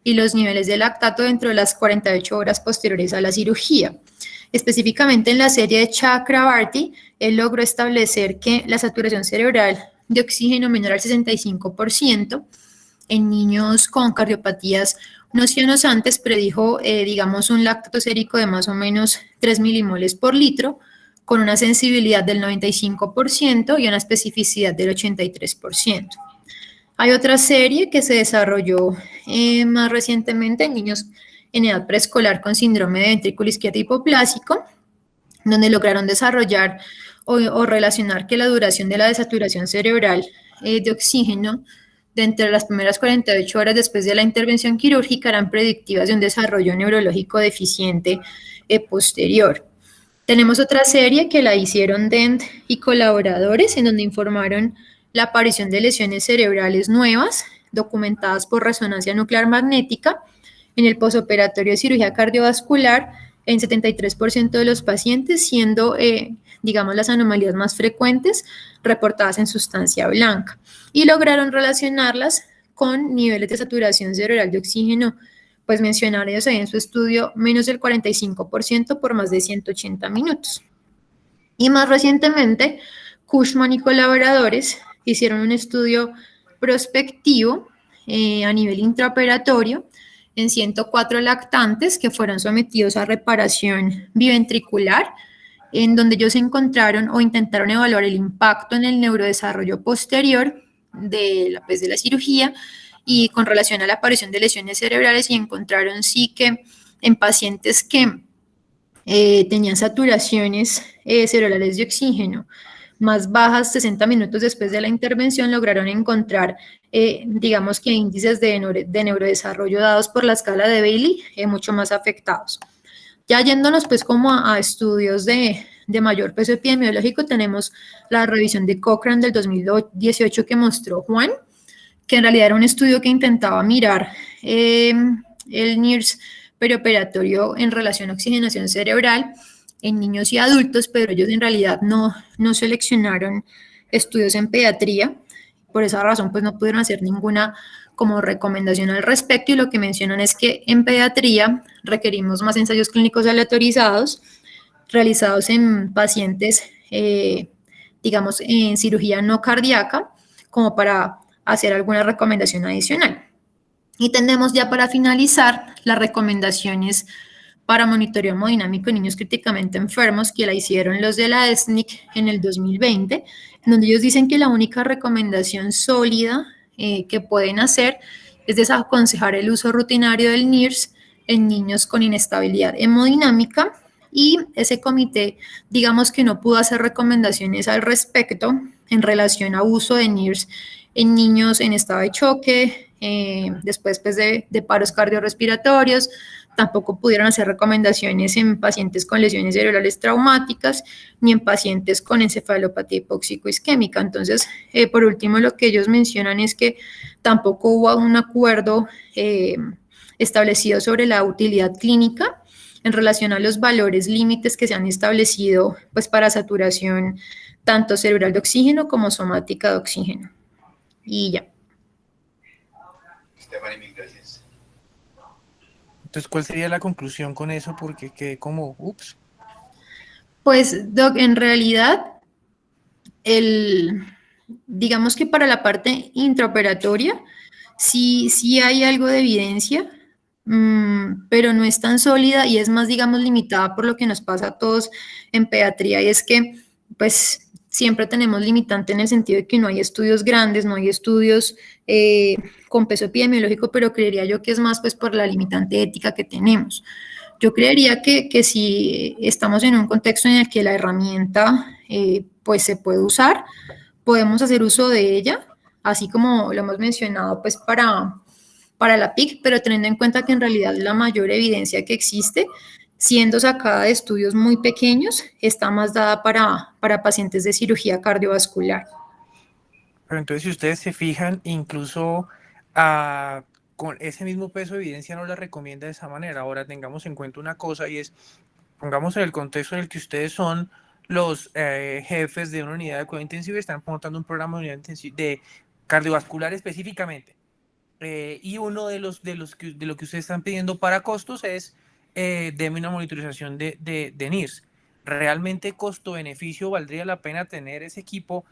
y los niveles de lactato dentro de las 48 horas posteriores a la cirugía. Específicamente en la serie de Chakrabarty, él logró establecer que la saturación cerebral de oxígeno menor al 65% en niños con cardiopatías nocionosantes predijo, digamos, un lactato sérico de más o menos 3 milimoles por litro, con una sensibilidad del 95% y una especificidad del 83%. Hay otra serie que se desarrolló más recientemente en niños en edad preescolar con síndrome de ventrículo izquierdo hipoplásico, donde lograron desarrollar o relacionar que la duración de la desaturación cerebral de oxígeno de entre las primeras 48 horas después de la intervención quirúrgica eran predictivas de un desarrollo neurológico deficiente posterior. Tenemos otra serie que la hicieron Dent y colaboradores, en donde informaron la aparición de lesiones cerebrales nuevas, documentadas por resonancia nuclear magnética, en el posoperatorio de cirugía cardiovascular en 73% de los pacientes, siendo, digamos, las anomalías más frecuentes reportadas en sustancia blanca. Y lograron relacionarlas con niveles de saturación cerebral de oxígeno pues mencionar ellos ahí en su estudio menos del 45% por más de 180 minutos. Y más recientemente, Cushman y colaboradores hicieron un estudio prospectivo a nivel intraoperatorio en 104 lactantes que fueron sometidos a reparación biventricular, en donde ellos encontraron o intentaron evaluar el impacto en el neurodesarrollo posterior pues, de la cirugía y con relación a la aparición de lesiones cerebrales, y encontraron sí que en pacientes que tenían saturaciones cerebrales de oxígeno más bajas 60 minutos después de la intervención, lograron encontrar, digamos que índices de neurodesarrollo dados por la escala de Bailey mucho más afectados. Ya yéndonos pues como a estudios de mayor peso epidemiológico, tenemos la revisión de Cochrane del 2018 que mostró Juan, que en realidad era un estudio que intentaba mirar el NIRS perioperatorio en relación a oxigenación cerebral en niños y adultos, pero ellos en realidad no seleccionaron estudios en pediatría. Por esa razón, pues no pudieron hacer ninguna como recomendación al respecto, y lo que mencionan es que en pediatría requerimos más ensayos clínicos aleatorizados realizados en pacientes, digamos, en cirugía no cardíaca, como para hacer alguna recomendación adicional. Y tenemos ya para finalizar las recomendaciones para monitoreo hemodinámico en niños críticamente enfermos, que la hicieron los de la ESNIC en el 2020, en donde ellos dicen que la única recomendación sólida que pueden hacer es desaconsejar el uso rutinario del NIRS en niños con inestabilidad hemodinámica, y ese comité, digamos que no pudo hacer recomendaciones al respecto en relación a uso de NIRS en niños en estado de choque, después pues, de paros cardiorrespiratorios. Tampoco pudieron hacer recomendaciones en pacientes con lesiones cerebrales traumáticas, ni en pacientes con encefalopatía hipóxico-isquémica. Entonces, por último, lo que ellos mencionan es que tampoco hubo un acuerdo establecido sobre la utilidad clínica en relación a los valores límites que se han establecido pues, para saturación tanto cerebral de oxígeno como somática de oxígeno. Y ya. Stephanie, mil gracias. Entonces, ¿cuál sería la conclusión con eso? Porque quedé como, ups. Pues, Doc, en realidad, digamos que para la parte intraoperatoria, sí hay algo de evidencia, pero no es tan sólida y es más, digamos, limitada por lo que nos pasa a todos en pediatría, y es que, pues, siempre tenemos limitante en el sentido de que no hay estudios grandes, no hay estudios con peso epidemiológico, pero creería yo que es más pues por la limitante ética que tenemos. Yo creería que si estamos en un contexto en el que la herramienta pues se puede usar, podemos hacer uso de ella, así como lo hemos mencionado pues para la PIC, pero teniendo en cuenta que en realidad la mayor evidencia que existe, siendo sacada de estudios muy pequeños, está más dada para pacientes de cirugía cardiovascular. Pero entonces, si ustedes se fijan, incluso con ese mismo peso de evidencia no la recomienda de esa manera. Ahora tengamos en cuenta una cosa, y es, pongamos en el contexto en el que ustedes son los jefes de una unidad de cuidado intensivo y están montando un programa de unidad intensiva de cardiovascular específicamente. Y uno de lo que ustedes están pidiendo para costos es deme una monitorización de NIRS. ¿Realmente costo-beneficio valdría la pena tener ese equipo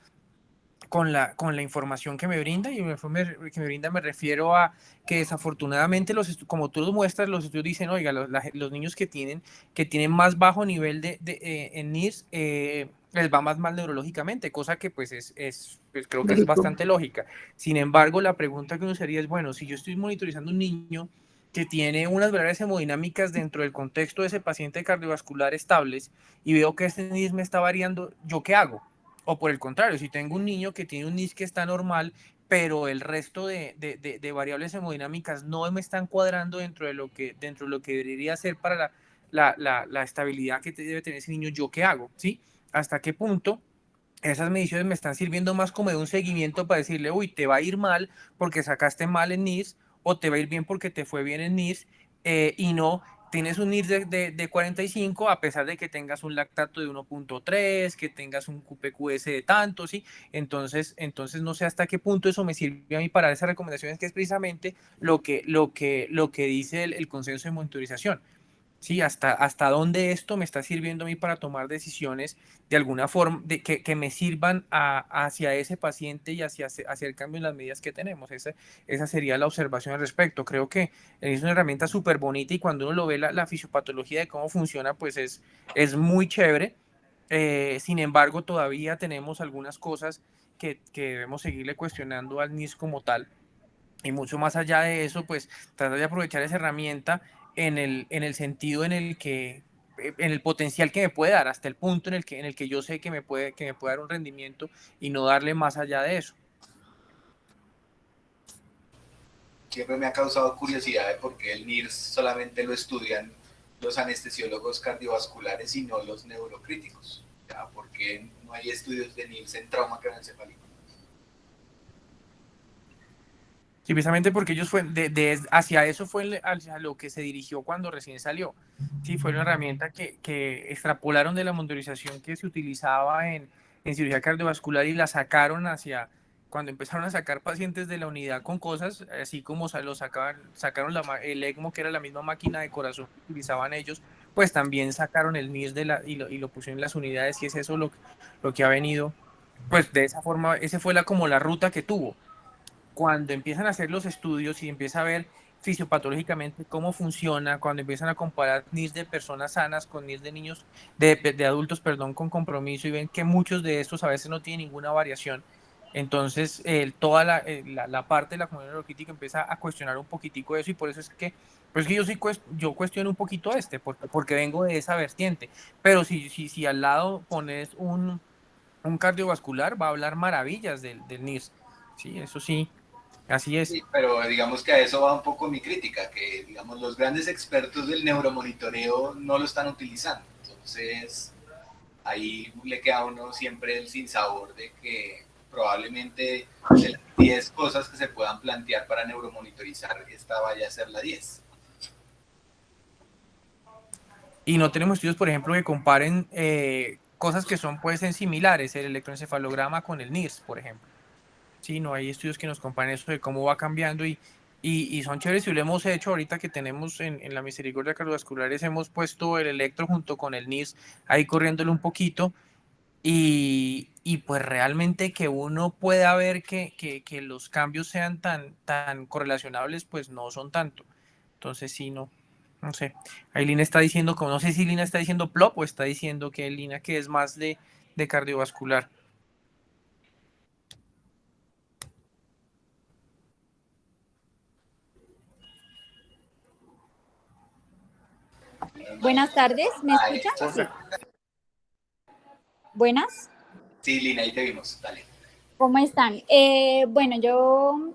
con la información que me brinda? Y que me brinda me refiero a que desafortunadamente, como tú lo muestras, los estudios dicen, oiga, los niños que tienen más bajo nivel en NIRS les va más mal neurológicamente, cosa que pues pues creo que es bastante lógica. Sin embargo, la pregunta que uno sería es, bueno, si yo estoy monitorizando un niño que tiene unas variables hemodinámicas dentro del contexto de ese paciente cardiovascular estables y veo que este NIRS me está variando, ¿yo qué hago? O por el contrario, si tengo un niño que tiene un NIS que está normal, pero el resto de variables hemodinámicas no me están cuadrando dentro de lo que debería ser para la estabilidad que debe tener ese niño, ¿yo qué hago? ¿Sí? ¿Hasta qué punto esas mediciones me están sirviendo más como de un seguimiento para decirle, uy, te va a ir mal porque sacaste mal en NIS, o te va a ir bien porque te fue bien en NIS, y no tienes un NIRS de 45 a pesar de que tengas un lactato de 1.3, que tengas un QPQS de tanto, ¿sí? Entonces no sé hasta qué punto eso me sirve a mí para esas recomendaciones, que es precisamente lo que dice el consenso de monitorización. Sí, hasta dónde esto me está sirviendo a mí para tomar decisiones de alguna forma que me sirvan hacia ese paciente y hacia el cambio en las medidas que tenemos. Esa sería la observación al respecto. Creo que es una herramienta súper bonita y cuando uno lo ve la fisiopatología de cómo funciona, pues es muy chévere. Sin embargo, todavía tenemos algunas cosas que debemos seguirle cuestionando al NIS como tal. Y mucho más allá de eso, pues tratar de aprovechar esa herramienta en el sentido en el potencial que me puede dar, hasta el punto en el que yo sé que me puede dar un rendimiento y no darle más allá de eso. Siempre me ha causado curiosidad de por qué el NIRS solamente lo estudian los anestesiólogos cardiovasculares y no los neurocríticos. O sea, ¿por qué no hay estudios de NIRS en trauma craneoencefálico? Sí, precisamente porque ellos hacia eso fue hacia lo que se dirigió cuando recién salió. Sí, fue una herramienta que extrapolaron de la monitorización que se utilizaba en cirugía cardiovascular y la sacaron cuando empezaron a sacar pacientes de la unidad con cosas, así como sacaron el ECMO, que era la misma máquina de corazón que utilizaban ellos, pues también sacaron el NIS y lo pusieron en las unidades, y es eso lo que ha venido, pues de esa forma, esa fue como la ruta que tuvo. Cuando empiezan a hacer los estudios y empieza a ver fisiopatológicamente cómo funciona, cuando empiezan a comparar NIS de personas sanas con NIS de niños, de adultos, perdón, con compromiso, y ven que muchos de estos a veces no tienen ninguna variación, entonces toda la parte de la comunidad neurocrítica empieza a cuestionar un poquitico eso, y por eso es que, pues que yo cuestiono un poquito porque vengo de esa vertiente, pero si al lado pones un cardiovascular, va a hablar maravillas del NIS, sí, eso sí. Así es. Sí, pero digamos que a eso va un poco mi crítica, que digamos los grandes expertos del neuromonitoreo no lo están utilizando. Entonces, ahí le queda a uno siempre el sinsabor de que probablemente de las 10 cosas que se puedan plantear para neuromonitorizar, esta vaya a ser la 10. Y no tenemos estudios, por ejemplo, que comparen cosas que pueden ser similares, el electroencefalograma con el NIRS, por ejemplo. Sí, no hay estudios que nos comparen eso de cómo va cambiando y son chéveres, y lo hemos hecho ahorita que tenemos en la Misericordia Cardiovasculares, hemos puesto el electro junto con el NIRS ahí corriéndolo un poquito, y pues realmente que uno pueda ver que los cambios sean tan correlacionables, pues no son tanto. Entonces sí, no sé. Ahí Lina está diciendo, como no sé si Lina está diciendo PLOP o está diciendo que Lina que es más de cardiovascular. Buenas tardes, ¿me escuchan? Sí. Buenas, Sí, Lina, ahí te vimos, dale. ¿cómo están? Bueno, yo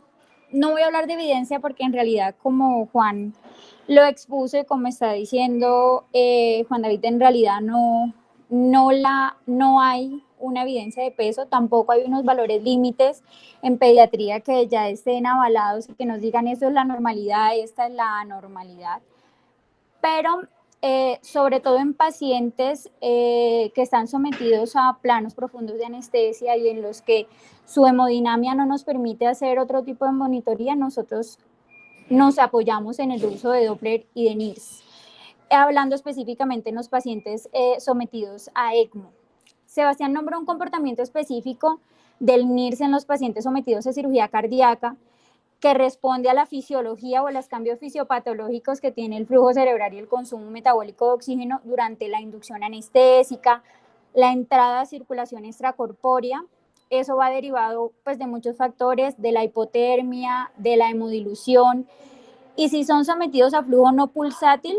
no voy a hablar de evidencia porque en realidad como Juan lo expuso y como está diciendo Juan David, en realidad no hay una evidencia de peso, tampoco hay unos valores límites en pediatría que ya estén avalados y que nos digan esto es la normalidad, esta es la anormalidad. Pero sobre todo en pacientes que están sometidos a planos profundos de anestesia y en los que su hemodinamia no nos permite hacer otro tipo de monitoría, nosotros nos apoyamos en el uso de Doppler y de NIRS, hablando específicamente en los pacientes sometidos a ECMO. Sebastián nombró un comportamiento específico del NIRS en los pacientes sometidos a cirugía cardíaca, que responde a la fisiología o a los cambios fisiopatológicos que tiene el flujo cerebral y el consumo metabólico de oxígeno durante la inducción anestésica, la entrada a circulación extracorpórea. Eso va derivado pues, de muchos factores, de la hipotermia, de la hemodilución. Y si son sometidos a flujo no pulsátil,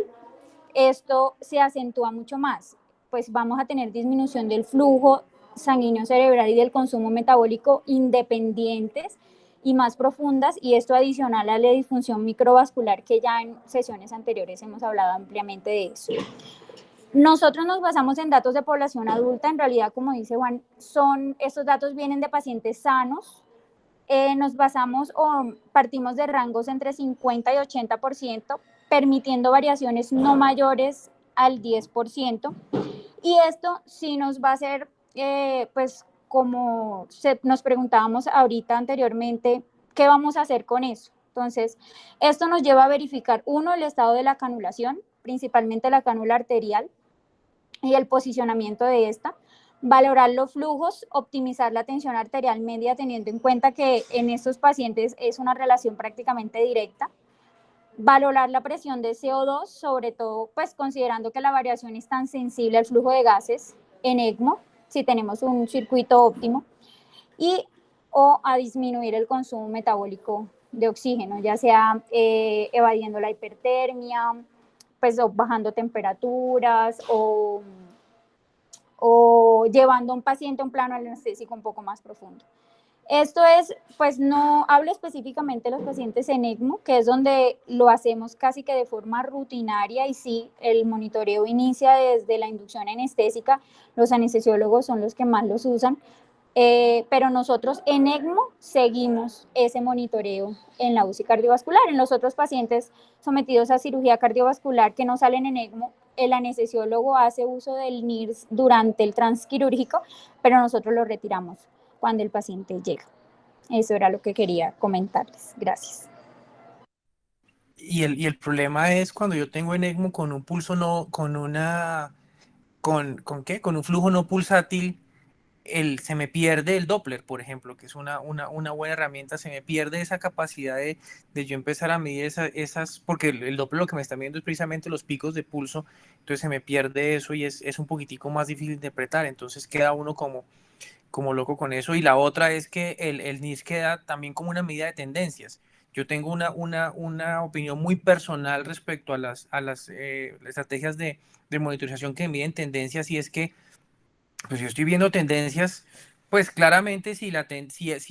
esto se acentúa mucho más. Pues vamos a tener disminución del flujo sanguíneo cerebral y del consumo metabólico independientes y más profundas, y esto adicional a la disfunción microvascular que ya en sesiones anteriores hemos hablado ampliamente de eso. Nosotros nos basamos en datos de población adulta, en realidad como dice Juan, estos datos vienen de pacientes sanos, nos basamos o partimos de rangos entre 50 y 80%, permitiendo variaciones no mayores al 10%. Y esto sí nos va a hacer, pues como nos preguntábamos ahorita anteriormente, ¿qué vamos a hacer con eso? Entonces, esto nos lleva a verificar, uno, el estado de la canulación, principalmente la cánula arterial y el posicionamiento de esta, valorar los flujos, optimizar la tensión arterial media, teniendo en cuenta que en estos pacientes es una relación prácticamente directa, valorar la presión de CO2, sobre todo pues considerando que la variación es tan sensible al flujo de gases en ECMO, si tenemos un circuito óptimo, y o a disminuir el consumo metabólico de oxígeno, ya sea evadiendo la hipertermia, pues o bajando temperaturas o llevando a un paciente a un plano anestésico un poco más profundo. Esto es, pues no hablo específicamente de los pacientes en ECMO, que es donde lo hacemos casi que de forma rutinaria y sí, el monitoreo inicia desde la inducción anestésica, los anestesiólogos son los que más los usan, pero nosotros en ECMO seguimos ese monitoreo en la UCI cardiovascular. En los otros pacientes sometidos a cirugía cardiovascular que no salen en ECMO, el anestesiólogo hace uso del NIRS durante el transquirúrgico, pero nosotros lo retiramos cuando el paciente llega. Eso era lo que quería comentarles. Gracias. Y el problema es cuando yo tengo en ECMO con un pulso no, ¿con qué? Con un flujo no pulsátil, se me pierde el Doppler, por ejemplo, que es una buena herramienta, se me pierde esa capacidad de yo empezar a medir esas, porque el Doppler lo que me está midiendo es precisamente los picos de pulso, entonces se me pierde eso y es un poquitico más difícil de interpretar, entonces queda uno como loco con eso. Y la otra es que el NIS queda también como una medida de tendencias. Yo tengo una opinión muy personal respecto a las estrategias de monitorización que miden tendencias, y es que pues yo estoy viendo tendencias, pues claramente si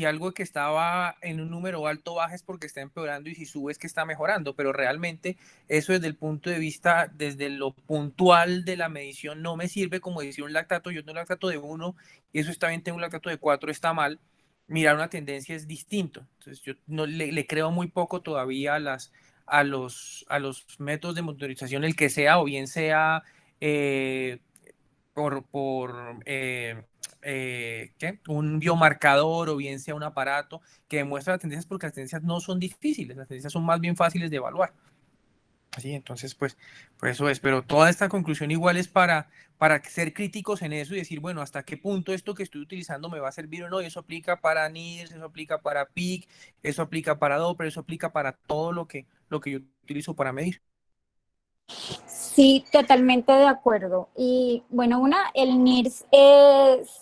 algo que estaba en un número alto baja es porque está empeorando, y si sube es que está mejorando, pero realmente eso desde el punto de vista, desde lo puntual de la medición, no me sirve como decir un lactato, yo tengo un lactato de 1 y eso está bien, tengo un lactato de 4, está mal. Mirar una tendencia es distinto. Entonces yo no le creo muy poco todavía a los métodos de monitorización, el que sea, o bien sea ¿qué? Un biomarcador, o bien sea un aparato que demuestra las tendencias, porque las tendencias no son difíciles, las tendencias son más bien fáciles de evaluar. Así, entonces, pues eso es, pero toda esta conclusión igual es para ser críticos en eso y decir, bueno, hasta qué punto esto que estoy utilizando me va a servir o no, y eso aplica para NIRS, eso aplica para PIC, eso aplica para Doppler, eso aplica para todo lo que yo utilizo para medir. Sí, totalmente de acuerdo. Y bueno, el NIRS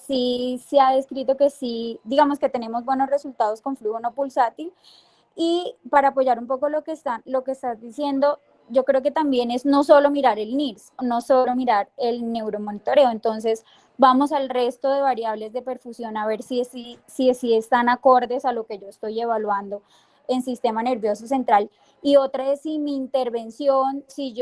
sí se ha descrito que sí, digamos que tenemos buenos resultados con flujo no pulsátil. Y para apoyar un poco lo que estás diciendo, yo creo que también es no solo mirar el NIRS, no solo mirar el neuromonitoreo. Entonces, vamos al resto de variables de perfusión a ver si están acordes a lo que yo estoy evaluando en sistema nervioso central. Y otra es si mi intervención, si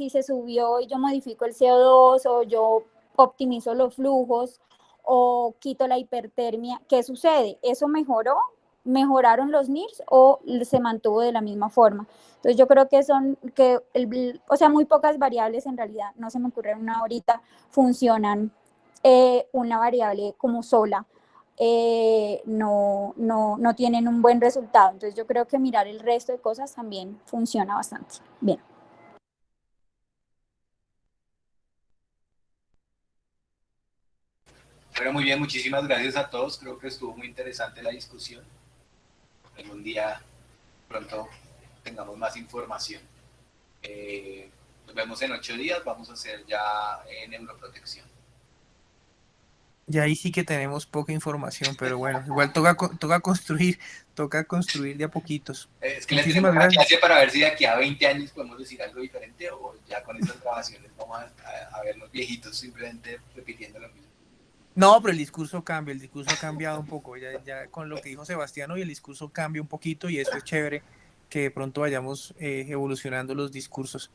se subió y yo modifico el CO2 o yo optimizo los flujos o quito la hipertermia, ¿qué sucede? ¿Eso mejoraron los NIRS o se mantuvo de la misma forma? Entonces yo creo que muy pocas variables en realidad, no se me ocurre una ahorita, funcionan una variable como sola. No tienen un buen resultado. Entonces yo creo que mirar el resto de cosas también funciona bastante bien. Bueno, muy bien, muchísimas gracias a todos. Creo que estuvo muy interesante la discusión. Algún día pronto tengamos más información. Nos vemos en 8 días. Vamos a hacer ya neuroprotección. Y ahí sí que tenemos poca información, pero bueno, igual toca construir de a poquitos. Es que Muchísimas les tenemos una gracias. clase para ver si de aquí a 20 años podemos decir algo diferente, o ya con estas grabaciones vamos a vernos viejitos simplemente repitiendo lo mismo. No, pero el discurso ha cambiado un poco, ya con lo que dijo Sebastián hoy, el discurso cambia un poquito, y eso es chévere, que de pronto vayamos evolucionando los discursos.